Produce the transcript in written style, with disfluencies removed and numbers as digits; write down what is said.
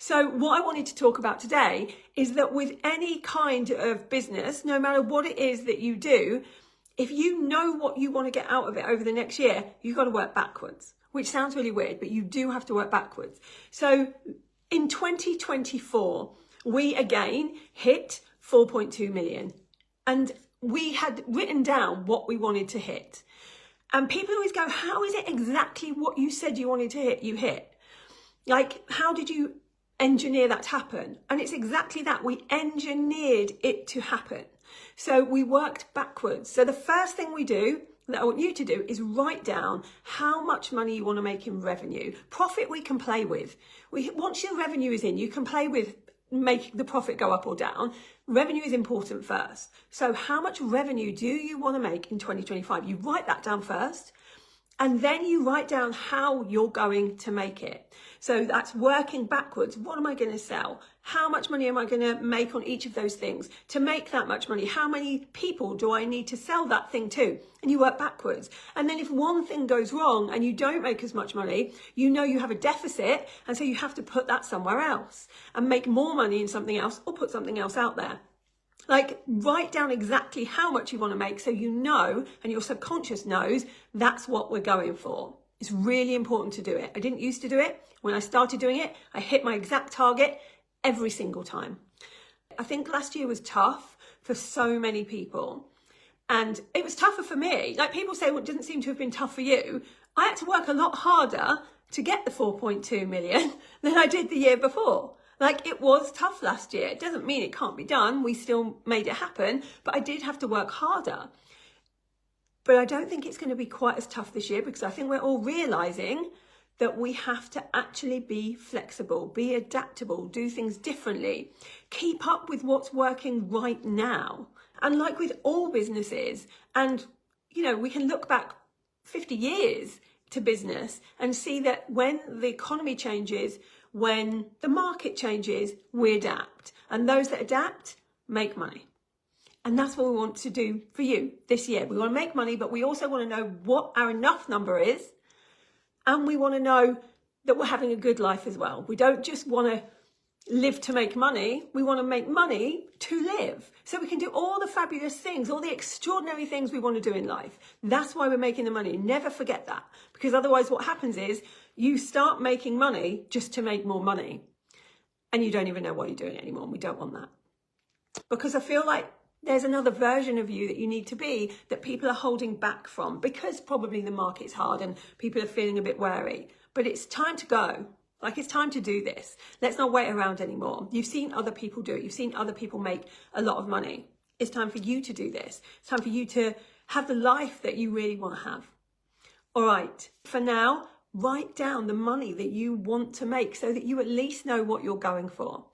So what I wanted to talk about today is that with any kind of business, no matter what it is that you do, if you know what you want to get out of it over the next year, you've got to work backwards, which sounds really weird, but you do have to work backwards. So in 2024, we again hit 4.2 million. And we had written down what we wanted to hit. And people always go, how is it exactly what you said you wanted to hit, you hit? Like, how did you engineer that to happen? And it's exactly that. We engineered it to happen. So we worked backwards. So the first thing we do that I want you to do is write down how much money you want to make in revenue. Profit we can play with. Once your revenue is in, you can play with make the profit go up or down. Revenue is important first. So how much revenue do you want to make in 2025? You write that down first, and then you write down how you're going to make it. So that's working backwards. What am I going to sell? How much money am I going to make on each of those things? To make that much money, how many people do I need to sell that thing to? And you work backwards. And then if one thing goes wrong and you don't make as much money, you know you have a deficit, and so you have to put that somewhere else and make more money in something else or put something else out there. Like, write down exactly how much you want to make so you know, and your subconscious knows, that's what we're going for. It's really important to do it. I didn't used to do it. When I started doing it, I hit my exact target every single time. I think last year was tough for so many people. And it was tougher for me. Like, people say, well, it doesn't seem to have been tough for you. I had to work a lot harder to get the 4.2 million than I did the year before. Like, it was tough last year. It doesn't mean it can't be done. We still made it happen, but I did have to work harder. But I don't think it's going to be quite as tough this year, because I think we're all realizing that we have to actually be flexible, be adaptable, do things differently, keep up with what's working right now. And like with all businesses, and, you know, we can look back 50 years to business and see that when the economy changes, when the market changes, we adapt. And those that adapt make money. And that's what we want to do for you this year. We want to make money, but we also want to know what our enough number is. And we want to know that we're having a good life as well. We don't just want to live to make money. We want to make money to live. So we can do all the fabulous things, all the extraordinary things we want to do in life. That's why we're making the money. Never forget that. Because otherwise what happens is you start making money just to make more money. And you don't even know what you're doing anymore. And we don't want that. Because I feel like there's another version of you that you need to be that people are holding back from, because probably the market's hard and people are feeling a bit wary. But it's time to go. Like, it's time to do this. Let's not wait around anymore. You've seen other people do it. You've seen other people make a lot of money. It's time for you to do this. It's time for you to have the life that you really want to have. All right. For now, write down the money that you want to make so that you at least know what you're going for.